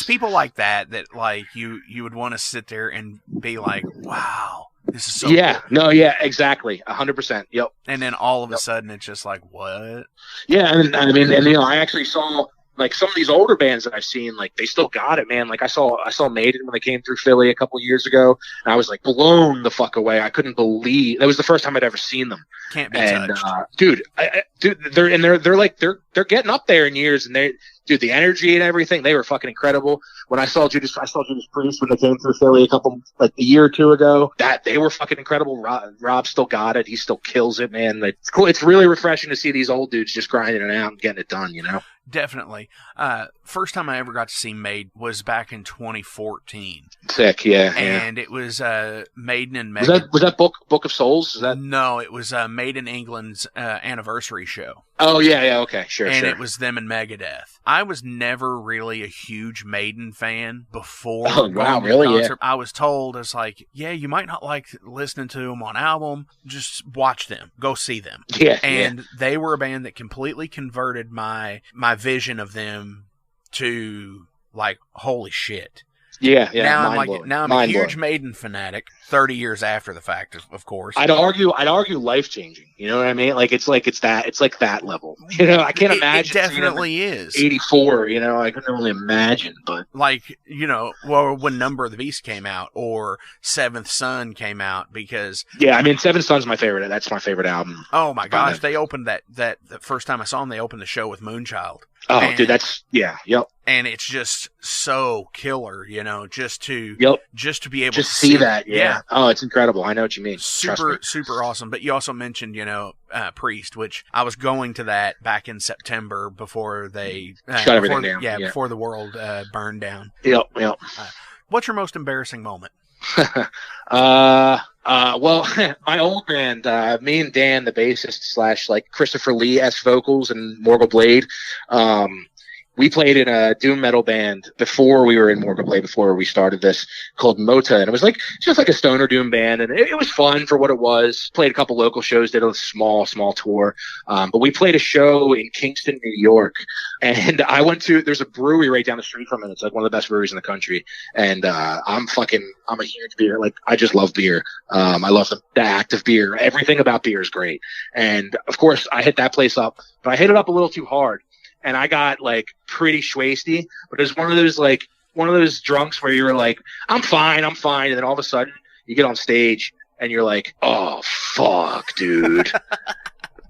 people like that like you would want to sit there and be like, wow, this is so cool. No, yeah, exactly, 100%, yep. And then all of a sudden, it's just like, what? Yeah, and I mean, I actually saw like some of these older bands that I've seen, like they still got it, man. Like I saw Maiden when they came through Philly a couple of years ago, and I was like blown the fuck away. I couldn't believe that was the first time I'd ever seen them. Can't be touched, dude. They're getting up there in years, and dude, the energy and everything, they were fucking incredible. When I saw Judas Priest when they came through Philly a year or two ago, that they were fucking incredible. Rob still got it. He still kills it, man. It's cool. It's really refreshing to see these old dudes just grinding it out and getting it done, you know? Definitely. First time I ever got to see Maiden was back in 2014. Sick, yeah. And it was Maiden and Megadeth. Was that Book of Souls? Is that? No, it was Maiden England's anniversary show. Oh, yeah, okay, sure. And it was them and Megadeth. I was never really a huge Maiden fan before. Oh, wow, really? Yeah. I was told, it's like, yeah, you might not like listening to them on album. Just watch them. Go see them. Yeah. And they were a band that completely converted my vision of them to, like, holy shit. Yeah. Now I'm a huge Maiden fanatic. 30 years after the fact, of course. I'd argue life changing. You know what I mean? Like it's like that level. You know, I can't imagine. It definitely is. 84. You know, I couldn't only imagine. But like, you know, well, when Number of the Beast came out or Seventh Son came out, because yeah, I mean, Seventh Son's my favorite. That's my favorite album. Oh my gosh, they opened that the first time I saw them, they opened the show with Moonchild. Oh, dude, that's yep. And it's just so killer, you know, just to be able to see that. Yeah. Oh, it's incredible. I know what you mean. Super awesome. But you also mentioned, you know, Priest, which I was going to that back in September before they shut everything down. Yeah, before the world burned down. Yep. What's your most embarrassing moment? Well, my old band, me and Dan, the bassist / like Christopher Lee S vocals and Morgul Blade, we played in a doom metal band before we were in Morgul Blade, before we started this, called Mota, and it was like just like a stoner doom band, and it was fun for what it was. Played a couple local shows, did a small tour, but we played a show in Kingston, New York, and I went to, there's a brewery right down the street from it. It's like one of the best breweries in the country, and I'm a huge beer, like I just love beer. I love the act of beer. Everything about beer is great, and of course I hit that place up, but I hit it up a little too hard. And I got like pretty schwasty, but it was one of those drunks where you were like, I'm fine. And then all of a sudden you get on stage and you're like, oh, fuck, dude.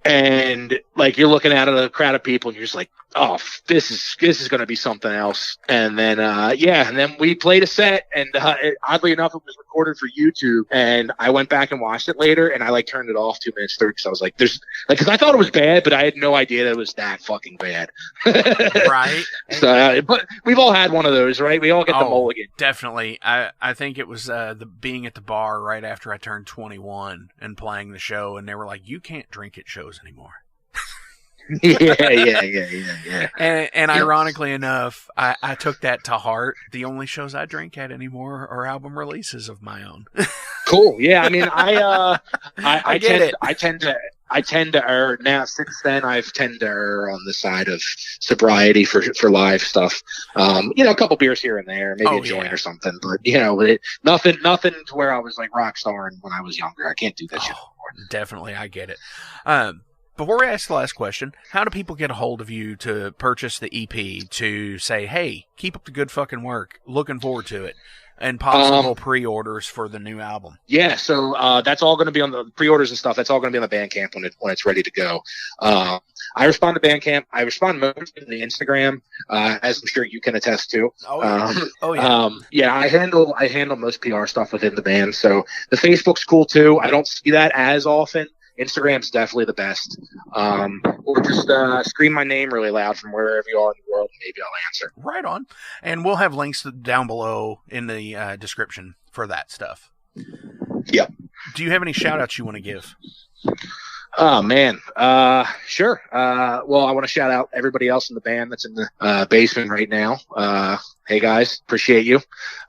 And like, you're looking at a crowd of people and you're just like, oh, this is going to be something else. And then, and then we played a set, and oddly enough, it was recorded for YouTube. And I went back and watched it later, and I like turned it off 2 minutes through because I was like, because I thought it was bad, but I had no idea that it was that fucking bad. Right. So, but we've all had one of those, right? We all get the mulligan. Definitely. I think it was the being at the bar right after I turned 21 and playing the show, and they were like, you can't drink at shows anymore. Yeah. And ironically enough, I took that to heart. The only shows I drink at anymore are album releases of my own. Cool. Yeah. I mean, I tend to err now. Since then, I've tend to err on the side of sobriety for live stuff. A couple beers here and there, maybe a joint or something. But nothing to where I was like rock star when I was younger. I can't do that shit anymore. Definitely, I get it. Before we ask the last question, how do people get a hold of you to purchase the EP, to say, hey, keep up the good fucking work, looking forward to it, and possible pre-orders for the new album? Yeah, so that's all going to be on the pre-orders and stuff. That's all going to be on the Bandcamp when it's ready to go. I respond to Bandcamp. I respond mostly to the Instagram, as I'm sure you can attest to. I handle most PR stuff within the band. So the Facebook's cool too. I don't see that as often. Instagram's definitely the best. Or just scream my name really loud from wherever you are in the world, and maybe I'll answer. Right on. And we'll have links down below in the description for that stuff. Yep. Do you have any shout-outs you want to give? Oh, man. Sure. Well, I want to shout out everybody else in the band that's in the basement right now. Hey, guys. Appreciate you.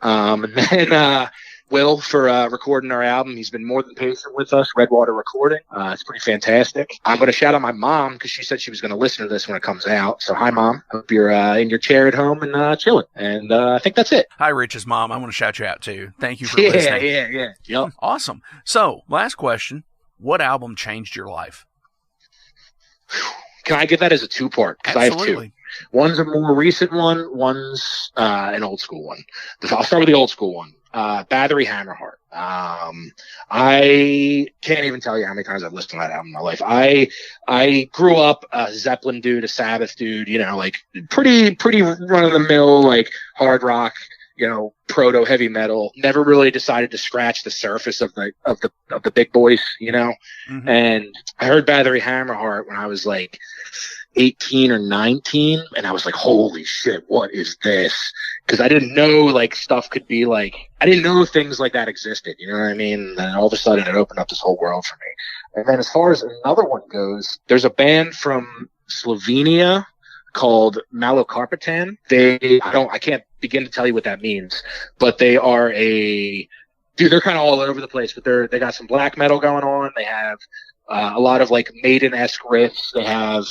And then Will for recording our album. He's been more than patient with us. Redwater Recording. It's pretty fantastic. I'm going to shout out my mom because she said she was going to listen to this when it comes out. So hi, Mom. Hope you're in your chair at home and chilling. And I think that's it. Hi, Rich's mom. I want to shout you out too. Thank you for listening. Yeah. Yep. Awesome. So last question. What album changed your life? Can I give that as a two-part? Because I have two. One's a more recent one. One's an old school one. I'll start with the old school one. Battery Hammerheart. I can't even tell you how many times I've listened to that album in my life. I grew up a Zeppelin dude, a Sabbath dude, you know, like pretty run of the mill, like hard rock, you know, proto heavy metal. Never really decided to scratch the surface of the big boys, you know. Mm-hmm. And I heard Battery Hammerheart when I was like 18 or 19, and I was like, holy shit, what is this? Because I didn't know like stuff could be like, I didn't know things like that existed, you know what I mean? And all of a sudden it opened up this whole world for me. And then as far as another one goes, there's a band from Slovenia called Malokarpatan. I can't begin to tell you what that means, but they are they're kind of all over the place, but they got some black metal going on. They have a lot of like Maiden-esque riffs. They have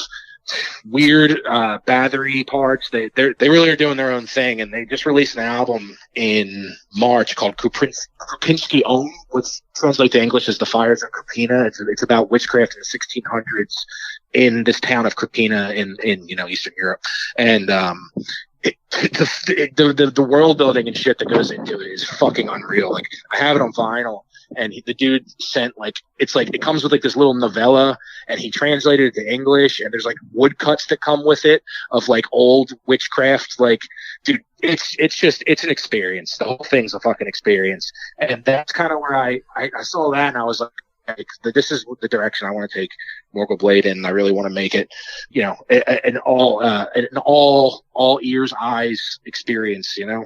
weird battery parts. They really are doing their own thing, and they just released an album in March called Krupinski Om, which translates to English as The Fires of Krupina. It's about witchcraft in the 1600s in this town of Krupina in you know, Eastern Europe. And the world building and shit that goes into it is fucking unreal. Like, I have it on vinyl, and the dude sent like, it's like, it comes with like this little novella, and he translated it to English, and there's like woodcuts that come with it of like old witchcraft. Like, dude, it's an experience. The whole thing's a fucking experience. And that's kind of where I saw that, and I was like, this is the direction I want to take Morgul Blade in. I really want to make it, you know, an all ears, eyes experience, you know?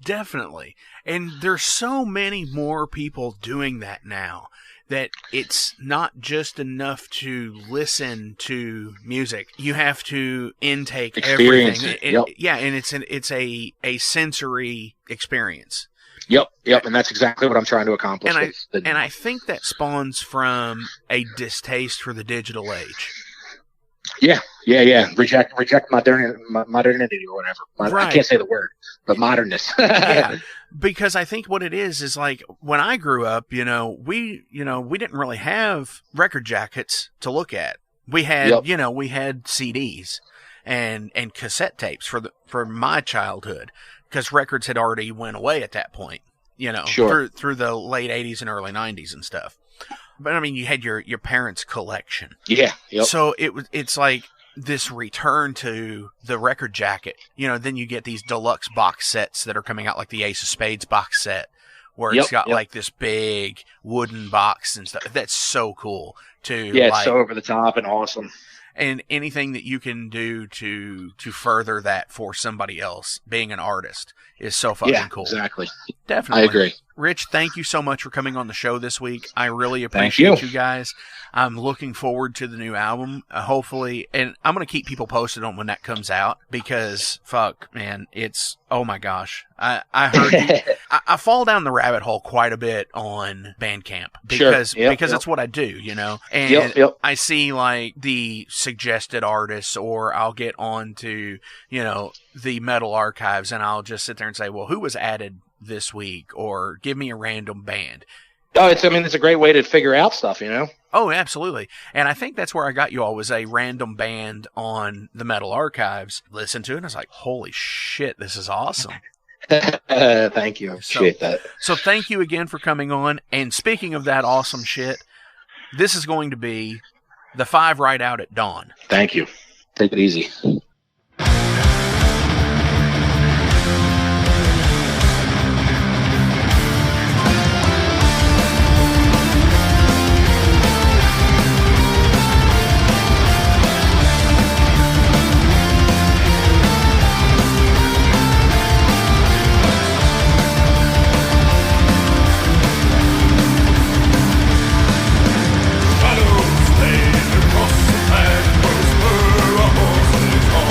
Definitely. And there's so many more people doing that now that it's not just enough to listen to music. You have to intake experience everything. Yep. Yeah, and it's a sensory experience. Yep, and that's exactly what I'm trying to accomplish. And I think that spawns from a distaste for the digital age. Yeah. Reject modernity or whatever. Right. I can't say the word, but modernness. Yeah, because I think what it is like when I grew up, we didn't really have record jackets to look at. We had, we had CDs and cassette tapes for my childhood, because records had already went away at that point, sure. through the late 80s and early 90s and stuff. But I mean, you had your parents' collection. Yeah. Yep. So it's like this return to the record jacket. Then you get these deluxe box sets that are coming out, like the Ace of Spades box set, where it's got like this big wooden box and stuff. That's so cool too. Yeah, it's so over the top and awesome. And anything that you can do to further that for somebody else, being an artist, is so fucking cool. Exactly. Definitely. I agree. Rich, thank you so much for coming on the show this week. I really appreciate you guys. I'm looking forward to the new album, hopefully, and I'm going to keep people posted on when that comes out, because, fuck, man, oh my gosh. I heard you. I fall down the rabbit hole quite a bit on Bandcamp, because that's what I do, and I see like the suggested artists, or I'll get on to, the metal archives, and I'll just sit there and say, well, who was added this week, or give me a random band. Oh, it's a great way to figure out stuff, Oh, absolutely. And I think that's where I got you all, was a random band on the Metal Archives. Listened to it, and I was like, holy shit, this is awesome. Thank you. I appreciate that. So thank you again for coming on. And speaking of that awesome shit, this is going to be the 5 Right Out at Dawn. Thank you. Take it easy. Across the land, where spur a horse in his horn.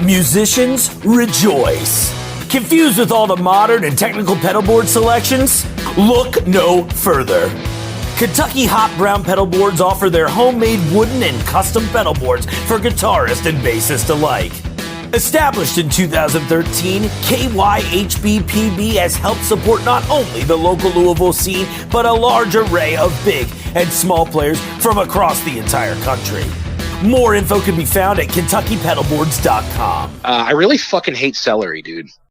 Musicians, rejoice. Confused with all the modern and technical pedalboard selections? Look no further. Kentucky Hot Brown Pedalboards offer their homemade wooden and custom pedalboards for guitarists and bassists alike. Established in 2013, KYHBPB has helped support not only the local Louisville scene, but a large array of big and small players from across the entire country. More info can be found at KentuckyPedalboards.com. I really fucking hate celery, dude.